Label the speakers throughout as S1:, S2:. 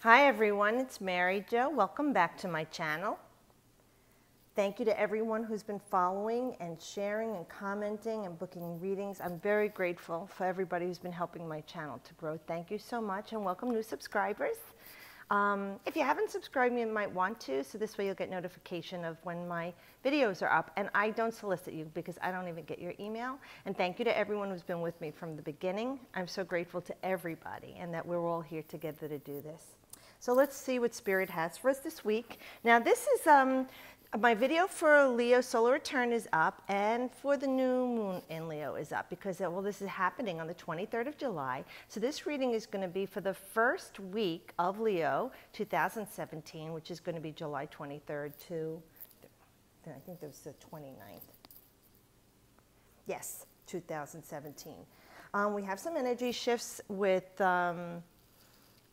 S1: Hi everyone, it's Mary Jo. Welcome back to my channel. Thank you to everyone who's been following and sharing and commenting and booking readings. I'm very grateful for everybody who's been helping my channel to grow. Thank you so much and welcome new subscribers. If you haven't subscribed, you might want to, so this way you'll get notification of when my videos are up. And I don't solicit you because I don't even get your email. And thank you to everyone who's been with me from the beginning. I'm so grateful to everybody and that we're all here together to do this. So let's see what Spirit has for us this week. Now this is my video for Leo solar return is up, and for the new moon in Leo is up because, well, this is happening on the 23rd of July. So this reading is going to be for the first week of Leo 2017, which is going to be July 23rd to, I think that was the 29th. Yes, 2017. We have some energy shifts with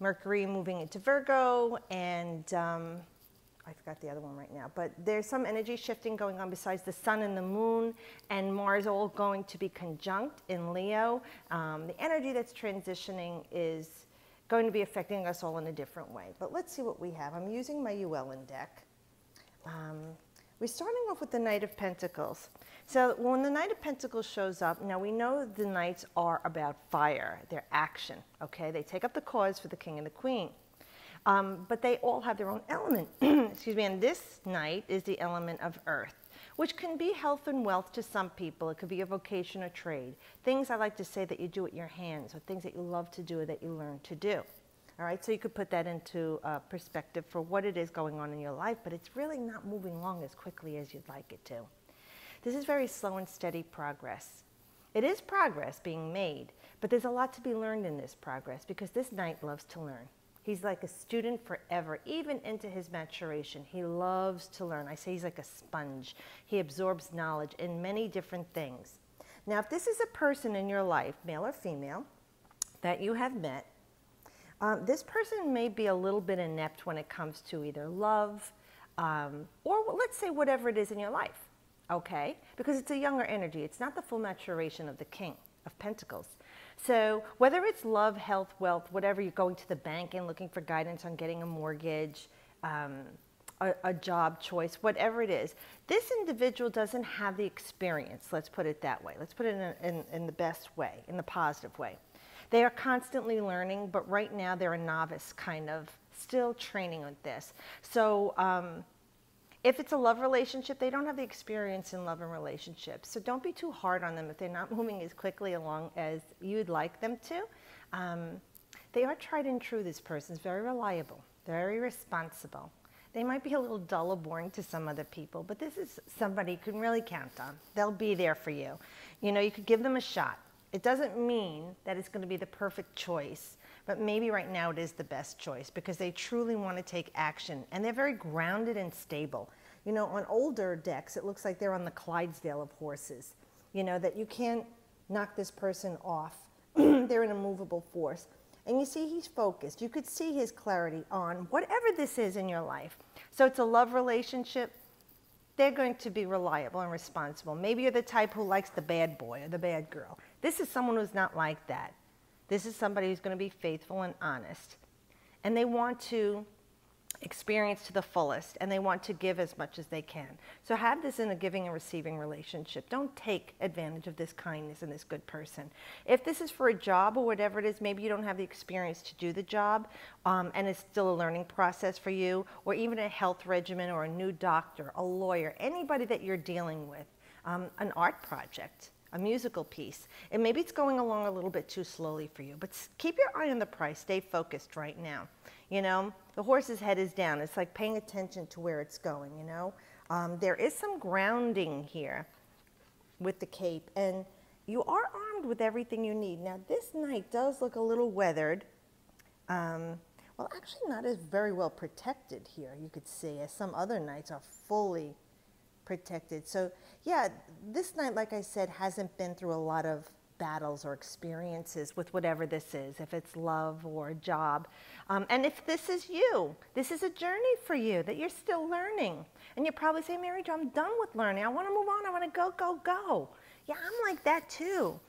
S1: Mercury moving into Virgo, and I forgot the other one right now, but there's some energy shifting going on besides the sun and the moon and Mars all going to be conjunct in Leo. The energy that's transitioning is going to be affecting us all in a different way. But let's see what we have. I'm using my Llewellyn deck. We're starting off with the Knight of Pentacles. So when the Knight of Pentacles shows up, now we know the Knights are about fire, they're action, okay? They take up the cause for the King and the Queen. But they all have their own element, excuse me, and this Knight is the element of earth, which can be health and wealth to some people. It could be a vocation or trade. Things I like to say that you do with your hands, or things that you love to do or that you learn to do. All right, so you could put that into perspective for what it is going on in your life, but it's really not moving along as quickly as you'd like it to. This is very slow and steady progress. It is progress being made, but there's a lot to be learned in this progress because this Knight loves to learn. He's like a student forever, even into his maturation. He loves to learn. I say he's like a sponge. He absorbs knowledge in many different things. Now, if this is a person in your life, male or female, that you have met, this person may be a little bit inept when it comes to either love or let's say whatever it is in your life, okay? Because it's a younger energy. It's not the full maturation of the King of Pentacles. So whether it's love, health, wealth, whatever, you're going to the bank and looking for guidance on getting a mortgage, a job choice, whatever it is, this individual doesn't have the experience, let's put it that way. Let's put it in the best way, in the positive way. They are constantly learning, but right now they're a novice kind of, still training with this. So if it's a love relationship, they don't have the experience in love and relationships. So don't be too hard on them if they're not moving as quickly along as you'd like them to. They are tried and true, this person's very reliable, very responsible. They might be a little dull or boring to some other people, but this is somebody you can really count on. They'll be there for you. You know, you could give them a shot. It doesn't mean that it's going to be the perfect choice, but maybe right now it is the best choice because they truly want to take action and they're very grounded and stable. You know, on older decks, it looks like they're on the Clydesdale of horses. You know, that you can't knock this person off. They're an immovable force. And you see he's focused. You could see his clarity on whatever this is in your life. So it's a love relationship. They're going to be reliable and responsible. Maybe you're the type who likes the bad boy or the bad girl. This is someone who's not like that. This is somebody who's going to be faithful and honest. And they want to experience to the fullest, and they want to give as much as they can. So have this in a giving and receiving relationship. Don't take advantage of this kindness and this good person. If this is for a job or whatever it is, maybe you don't have the experience to do the job, and it's still a learning process for you, or even a health regimen or a new doctor, a lawyer, anybody that you're dealing with, an art project, a musical piece. And maybe it's going along a little bit too slowly for you, but keep your eye on the prize. Stay focused right now. You know, the horse's head is down. It's like paying attention to where it's going, you know. There is some grounding here with the cape, and you are armed with everything you need. Now, this Knight does look a little weathered. Well, actually not as very well protected here, you could see, as some other Knights are fully protected. So yeah, this Knight, like I said, hasn't been through a lot of battles or experiences with whatever this is, if it's love or a job. And if this is you, this is a journey for you that you're still learning. And you probably say, Mary Jo, I'm done with learning. I want to move on. I want to go, go, go. Yeah, I'm like that too.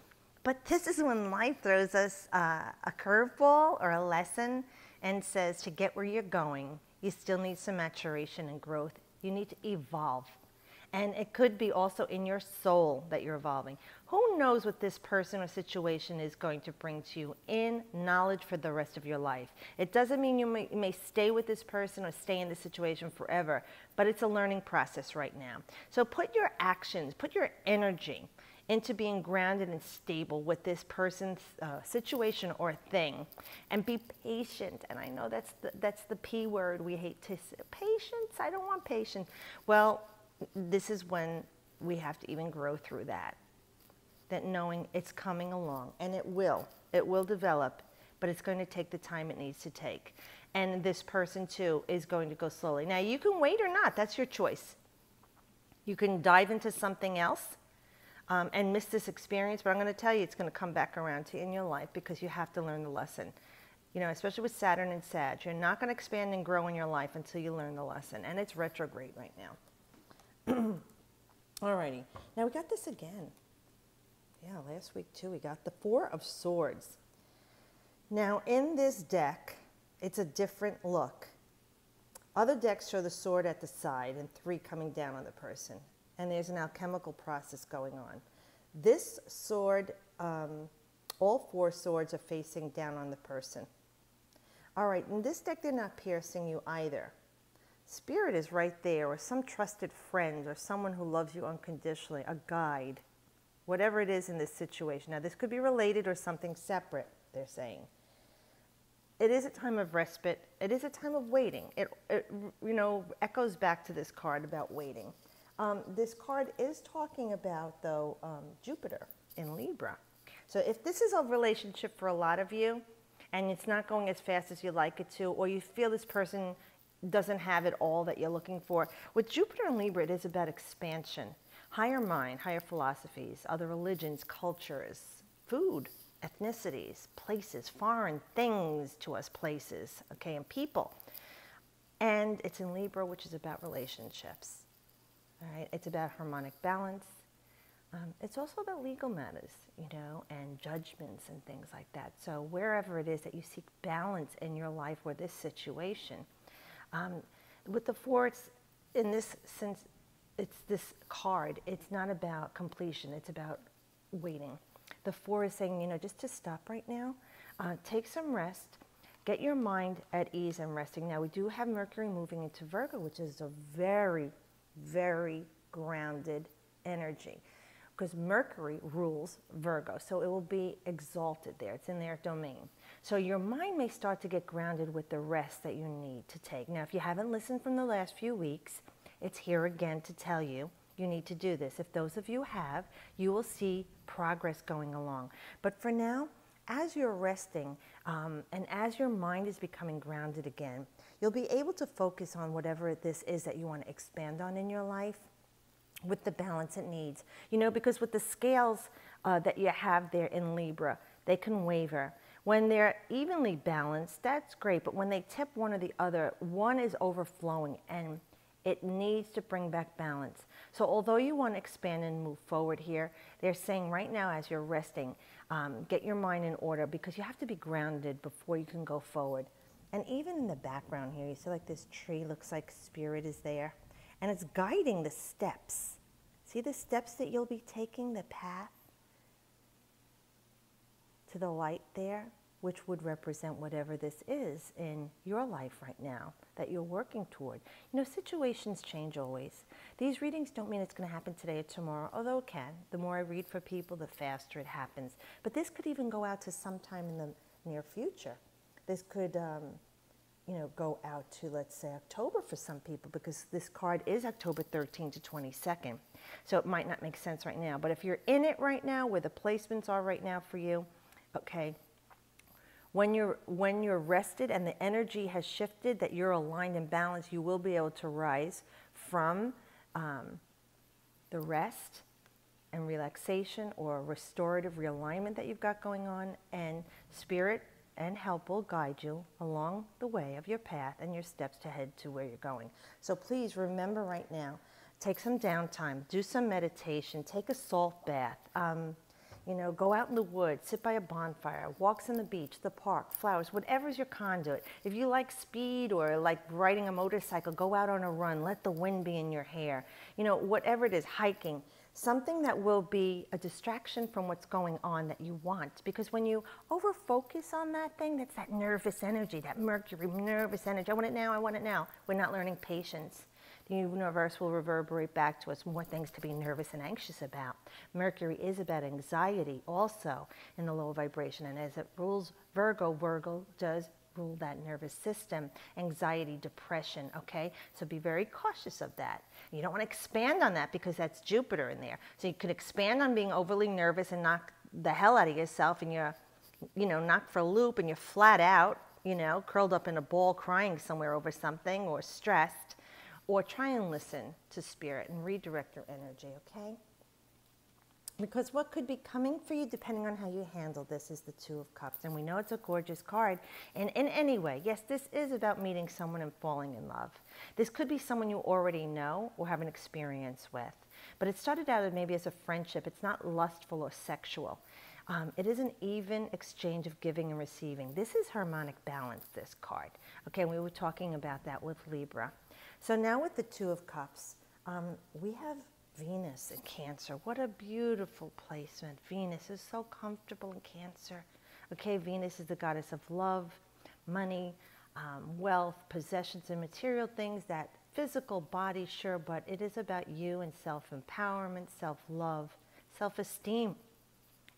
S1: But this is when life throws us a curveball or a lesson and says to get where you're going, you still need some maturation and growth. You need to evolve. And it could be also in your soul that you're evolving. Who knows what this person or situation is going to bring to you in knowledge for the rest of your life. It doesn't mean you may stay with this person or stay in this situation forever, but it's a learning process right now. So put your actions, put your energy into being grounded and stable with this person's situation or thing, and be patient. And I know that's the P word we hate to say. Patience, I don't want patience. Well, this is when we have to even grow through that knowing it's coming along, and it will develop, but it's going to take the time it needs to take. And this person too is going to go slowly. Now you can wait or not, that's your choice. You can dive into something else and miss this experience, but I'm going to tell you it's going to come back around to you in your life because you have to learn the lesson. You know, especially with Saturn and Sag, you're not going to expand and grow in your life until you learn the lesson, and it's retrograde right now. Alrighty, now we got this again. Yeah, last week too, we got the Four of Swords. Now in this deck, it's a different look. Other decks show the sword at the side and three coming down on the person. And there's an alchemical process going on. This sword, all four swords are facing down on the person. All right, in this deck, they're not piercing you either. Spirit is right there, or some trusted friend, or someone who loves you unconditionally, a guide, whatever it is in this situation. Now, this could be related or something separate, they're saying. It is a time of respite. It is a time of waiting. It you know, echoes back to this card about waiting. This card is talking about, though, Jupiter in Libra. So if this is a relationship for a lot of you, and it's not going as fast as you like it to, or you feel this person doesn't have it all that you're looking for, with Jupiter in Libra, it is about expansion. Higher mind, higher philosophies, other religions, cultures, food, ethnicities, places, foreign things to us, places, okay, and people. And it's in Libra, which is about relationships. All right, it's about harmonic balance. It's also about legal matters, you know, and judgments and things like that. So wherever it is that you seek balance in your life or this situation, with the Four, it's in this sense, it's this card. It's not about completion. It's about waiting. The Four is saying, you know, just to stop right now, take some rest, get your mind at ease and resting. Now, we do have Mercury moving into Virgo, which is a very, very grounded energy, because Mercury rules Virgo, so it will be exalted there. It's in their domain. So your mind may start to get grounded with the rest that you need to take. Now, if you haven't listened from the last few weeks, it's here again to tell you you need to do this. If those of you have, you will see progress going along. But for now, as you're resting and as your mind is becoming grounded again, you'll be able to focus on whatever this is that you want to expand on in your life with the balance it needs. You know, because with the scales that you have there in Libra, they can waver. When they're evenly balanced, that's great. But when they tip one or the other, one is overflowing and it needs to bring back balance. So although you want to expand and move forward here, they're saying right now as you're resting, get your mind in order, because you have to be grounded before you can go forward. And even in the background here, you see like this tree looks like Spirit is there. And it's guiding the steps. See the steps that you'll be taking, the path to the light there, which would represent whatever this is in your life right now that you're working toward. You know, situations change always. These readings don't mean it's going to happen today or tomorrow, although it can. The more I read for people, the faster it happens. But this could even go out to sometime in the near future. This could you know, go out to, let's say, October for some people, because this card is October 13th to 22nd. So it might not make sense right now. But if you're in it right now, where the placements are right now for you, okay, when you're rested and the energy has shifted, that you're aligned and balanced, you will be able to rise from the rest and relaxation or restorative realignment that you've got going on, and Spirit and help will guide you along the way of your path and your steps to head to where you're going. So please remember right now, take some downtime, do some meditation, take a salt bath. You You know, go out in the woods, sit by a bonfire, walks on the beach, the park, flowers, whatever's your conduit. If you like speed or like riding a motorcycle, go out on a run, let the wind be in your hair. You know, whatever it is, hiking, something that will be a distraction from what's going on that you want. Because when you over-focus on that thing, that's that nervous energy, that Mercury, nervous energy. I want it now, I want it now. We're not learning patience. The universe will reverberate back to us more things to be nervous and anxious about. Mercury is about anxiety also in the low vibration. And as it rules Virgo, Virgo does rule that nervous system, anxiety, depression, okay? So be very cautious of that. You don't want to expand on that because that's Jupiter in there. So you could expand on being overly nervous and knock the hell out of yourself and you're, you know, knocked for a loop and you're flat out, you know, curled up in a ball crying somewhere over something or stressed. Or try and listen to spirit and redirect your energy, okay? Because what could be coming for you, depending on how you handle this, is the Two of Cups. And we know it's a gorgeous card. And in any way, yes, this is about meeting someone and falling in love. This could be someone you already know or have an experience with. But it started out maybe as a friendship. It's not lustful or sexual. It is an even exchange of giving and receiving. This is harmonic balance, this card. Okay, we were talking about that with Libra. So now with the Two of Cups, we have Venus in Cancer. What a beautiful placement. Venus is so comfortable in Cancer. Okay, Venus is the goddess of love, money, wealth, possessions, and material things. That physical body, sure, but it is about you and self-empowerment, self-love, self-esteem.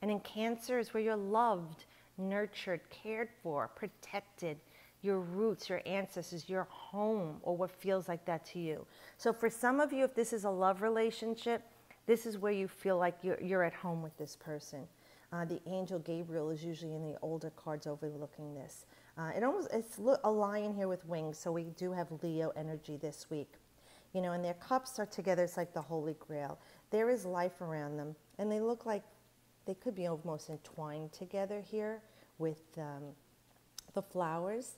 S1: And in Cancer is where you're loved, nurtured, cared for, protected, your roots, your ancestors, your home, or what feels like that to you. So for some of you, if this is a love relationship, this is where you feel like you're at home with this person. The angel Gabriel is usually in the older cards overlooking this. It's a lion here with wings, so we do have Leo energy this week. You know, and their cups are together, it's like the Holy Grail. There is life around them, and they look like they could be almost entwined together here with the flowers.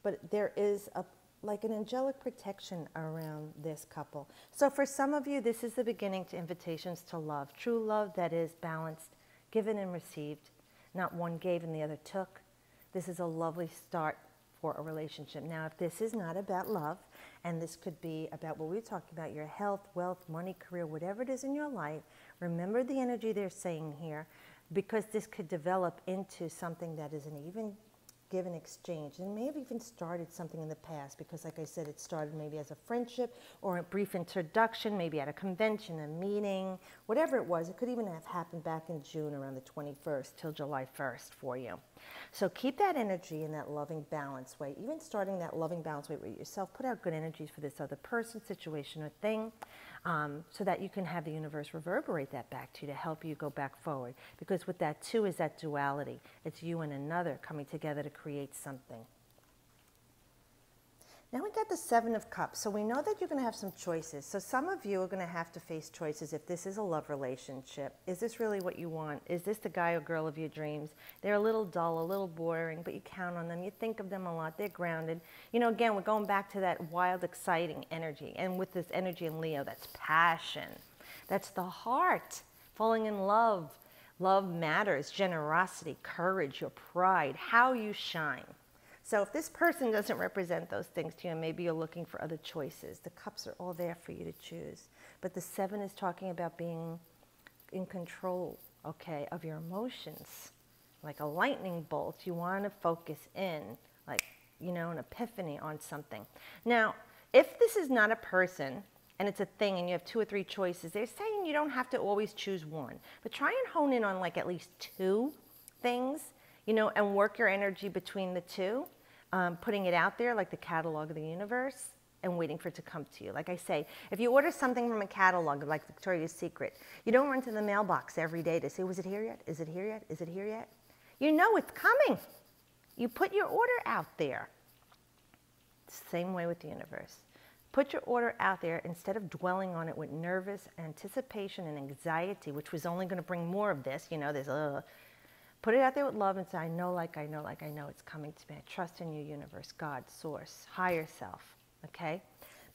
S1: But there is like an angelic protection around this couple. So for some of you, this is the beginning to invitations to love. True love that is balanced, given and received. Not one gave and the other took. This is a lovely start for a relationship. Now, if this is not about love, and this could be about what we talked about, your health, wealth, money, career, whatever it is in your life, remember the energy they're saying here, because this could develop into something that is an even give and exchange, and may have even started something in the past, because like I said, it started maybe as a friendship or a brief introduction, maybe at a convention, a meeting, whatever it was. It could even have happened back in June around the 21st till July 1st for you. So keep that energy in that loving balance way, even starting that loving balance way with yourself. Put out good energies for this other person, situation, or thing, so that you can have the universe reverberate that back to you to help you go back forward. Because with that too is that duality. It's you and another coming together to create something. Now we got the Seven of Cups. So we know that you're going to have some choices. So some of you are going to have to face choices if this is a love relationship. Is this really what you want? Is this the guy or girl of your dreams? They're a little dull, a little boring, but you count on them. You think of them a lot. They're grounded. You know, again, we're going back to that wild, exciting energy. And with this energy in Leo, that's passion. That's the heart. Falling in love. Love matters. Generosity, courage, your pride, how you shine. So if this person doesn't represent those things to you, and maybe you're looking for other choices, the cups are all there for you to choose. But the Seven is talking about being in control, okay, of your emotions. Like a lightning bolt, you want to focus in, like, you know, an epiphany on something. Now, if this is not a person, and it's a thing, and you have 2 or 3 choices, they're saying you don't have to always choose one. But try and hone in on like at least 2 things, you know, and work your energy between the 2. Putting it out there like the catalog of the universe and waiting for it to come to you. Like I say, if you order something from a catalog like Victoria's Secret, you don't run to the mailbox every day to say, was it here yet? Is it here yet? Is it here yet? You know it's coming. You put your order out there. It's the same way with the universe. Put your order out there instead of dwelling on it with nervous anticipation and anxiety, which was only going to bring more of this, you know, this, Put it out there with love and say, I know it's coming to me. I trust in you, universe, God, source, higher self, okay?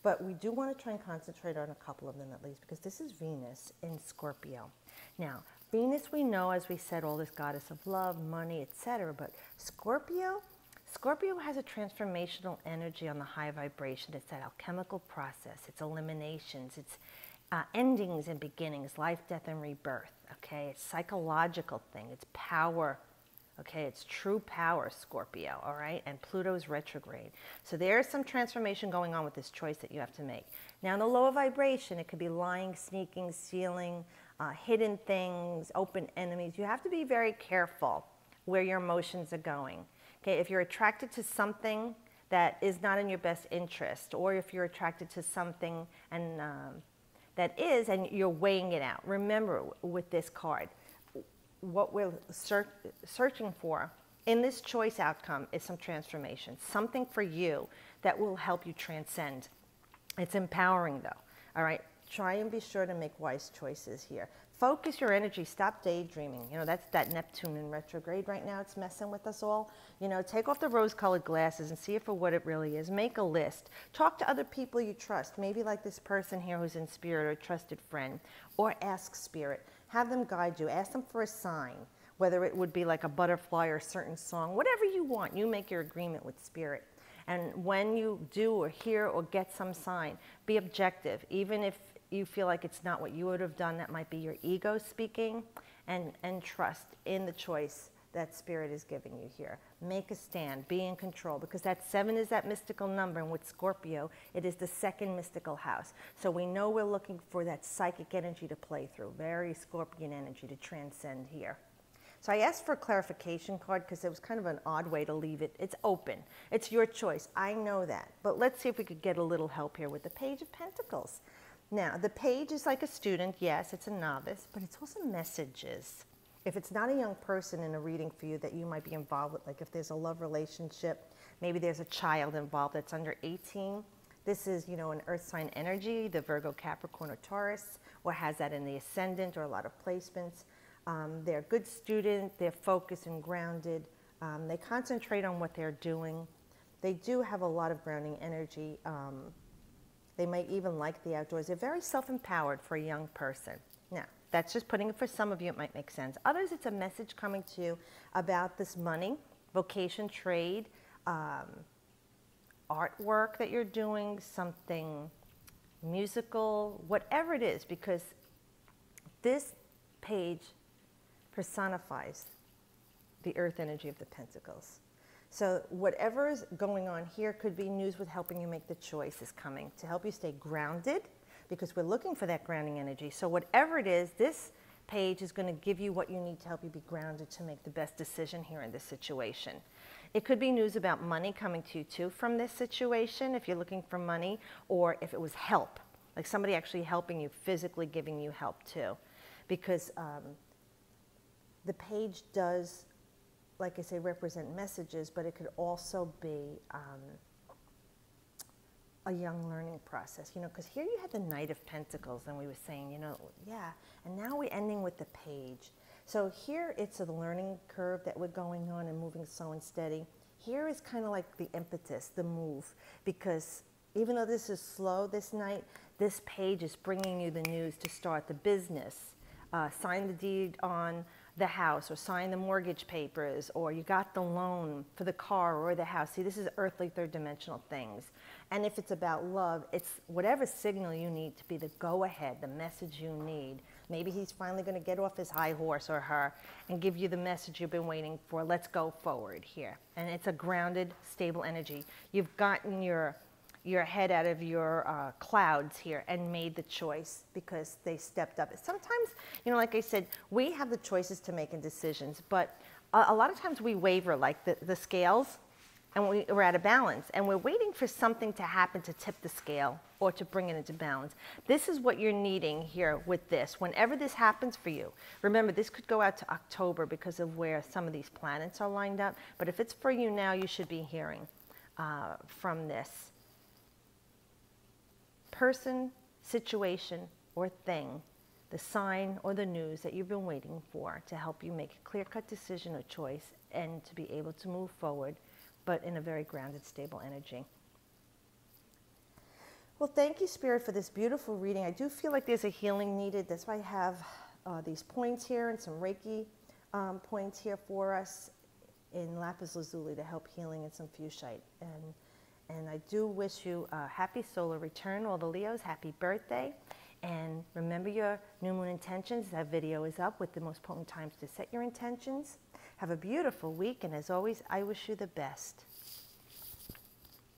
S1: But we do want to try and concentrate on a couple of them at least, because this is Venus in Scorpio. Now, Venus, we know, as we said, all this goddess of love, money, etc. But Scorpio has a transformational energy on the high vibration. It's that alchemical process. It's eliminations. It's endings and beginnings, life, death, and rebirth. Okay, it's psychological thing. It's power. Okay, it's true power, Scorpio, all right? And Pluto's retrograde. So there's some transformation going on with this choice that you have to make. Now, in the lower vibration, it could be lying, sneaking, stealing, hidden things, open enemies. You have to be very careful where your emotions are going. Okay, if you're attracted to something that is not in your best interest, or if you're attracted to something and that is, and you're weighing it out. Remember, with this card, what we're searching for in this choice outcome is some transformation, something for you that will help you transcend. It's empowering though, all right? Try and be sure to make wise choices here. Focus your energy, stop daydreaming. You know, that's that Neptune in retrograde right now. It's messing with us all. You know, take off the rose-colored glasses and see it for what it really is. Make a list. Talk to other people you trust, maybe like this person here who's in spirit or a trusted friend, or ask spirit. Have them guide you. Ask them for a sign, whether it would be like a butterfly or a certain song, whatever you want. You make your agreement with spirit. And when you do or hear or get some sign, be objective. Even if you feel like it's not what you would have done, that might be your ego speaking, and trust in the choice that spirit is giving you here. Make a stand, be in control, because that 7 is that mystical number, and with Scorpio, it is the second mystical house. So we know we're looking for that psychic energy to play through, very Scorpion energy to transcend here. So I asked for a clarification card because it was kind of an odd way to leave it. It's open. It's your choice. I know that. But let's see if we could get a little help here with the Page of Pentacles. Now, the page is like a student. Yes, it's a novice, but it's also messages. If it's not a young person in a reading for you that you might be involved with, like if there's a love relationship, maybe there's a child involved that's under 18, this is, you know, an earth sign energy, the Virgo, Capricorn, or Taurus, or has that in the ascendant or a lot of placements. They're a good student, they're focused and grounded, they concentrate on what they're doing. They do have a lot of grounding energy. They might even like the outdoors. They're very self-empowered for a young person. Now, that's just putting it for some of you, it might make sense. Others, it's a message coming to you about this money, vocation, trade, artwork that you're doing, something musical, whatever it is, because this page personifies the earth energy of the Pentacles. So whatever is going on here could be news with helping you make the choices coming to help you stay grounded, because we're looking for that grounding energy. So whatever it is, this page is going to give you what you need to help you be grounded to make the best decision here in this situation. It could be news about money coming to you too from this situation, if you're looking for money, or if it was help, like somebody actually helping you, physically giving you help too. Because the page does, like I say, represent messages, but it could also be a young learning process, you know, because here you had the Knight of Pentacles, and we were saying, you know, yeah, and now we're ending with the page. So here it's a learning curve that we're going on and moving slow and steady. Here is kind of like the impetus, the move, because even though this is slow this night, this page is bringing you the news to start the business, sign the deed on the house, or sign the mortgage papers, or you got the loan for the car or the house. See, this is earthly, third dimensional things. And if it's about love, it's whatever signal you need to be the go-ahead, the message you need. Maybe he's finally going to get off his high horse, or her, and give you the message you've been waiting for. Let's go forward here. And it's a grounded, stable energy. You've gotten your head out of your clouds here and made the choice because they stepped up. Sometimes, you know, like I said, we have the choices to make and decisions, but a lot of times we waver, like the scales, and we're out of balance, and we're waiting for something to happen to tip the scale or to bring it into balance. This is what you're needing here with this. Whenever this happens for you, remember, this could go out to October because of where some of these planets are lined up, but if it's for you now, you should be hearing from this person, situation, or thing, the sign or the news that you've been waiting for to help you make a clear-cut decision or choice and to be able to move forward, but in a very grounded, stable energy. Well, thank you, Spirit, for this beautiful reading. I do feel like there's a healing needed. That's why I have these points here and some Reiki points here for us in lapis lazuli to help healing and some fuchsite. And I do wish you a happy solar return, all the Leos, happy birthday. And remember your new moon intentions. That video is up with the most potent times to set your intentions. Have a beautiful week, and as always, I wish you the best.